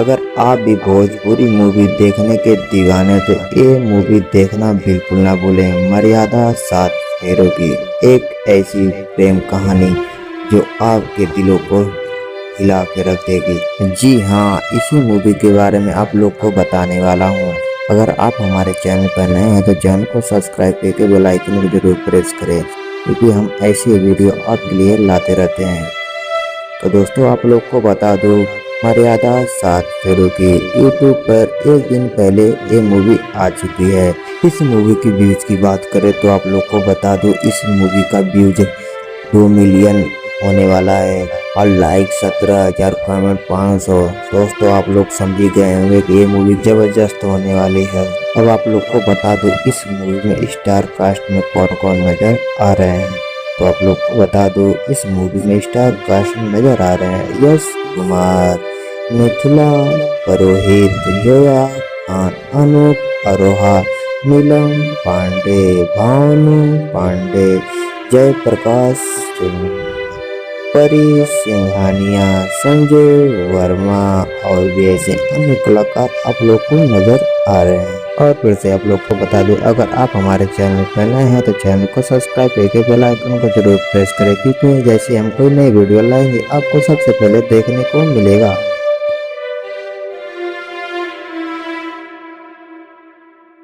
अगर आप भी भोजपुरी मूवी देखने के दीवाने तो ये मूवी देखना बिल्कुल ना भूलें। मर्यादा 7 फेरों की एक ऐसी प्रेम कहानी जो आपके दिलों को हिला के रख देगी। जी हाँ, इसी मूवी के बारे में आप लोग को बताने वाला हूँ। अगर आप हमारे चैनल पर नए हैं तो चैनल को सब्सक्राइब करके बेल आइकन को जरूर प्रेस करें, क्योंकि हम ऐसी वीडियो आपके लिए लाते रहते हैं। तो दोस्तों, आप लोग को बता दूं, मर्यादा 7 फेरों की यूट्यूब पर एक दिन पहले ये मूवी आ चुकी है। इस मूवी की व्यूज की बात करें तो आप लोग को बता दूं, इस मूवी का व्यूज 2 मिलियन होने वाला है और लाइक 17,000, कमेंट 500। दोस्तों, आप लोग समझ ही गए होंगे कि ये मूवी जबरदस्त होने वाली है। अब आप लोग को बता दूं, इस मूवी में स्टार कास्ट में कौन कौन नजर आ रहे हैं। तो आप लोग को बता दो, इस मूवी में स्टार कास्ट में नजर आ रहे हैं यश कुमार, मिथिला पुरोहित, जोया खान, अनूप अरोहा, नीलम पांडे, भानु पांडे, जयप्रकाश सिंह, परी सिंघानिया, संजय वर्मा और भी ऐसे अन्य कलाकार आप लोग को नजर आ रहे हैं। और फिर से आप लोग को बता दूं, अगर आप हमारे चैनल पर नए हैं तो चैनल को सब्सक्राइब करके बेल आइकन को जरूर प्रेस करें, क्योंकि जैसे हम कोई नई वीडियो लाएंगे आपको सबसे पहले देखने को मिलेगा।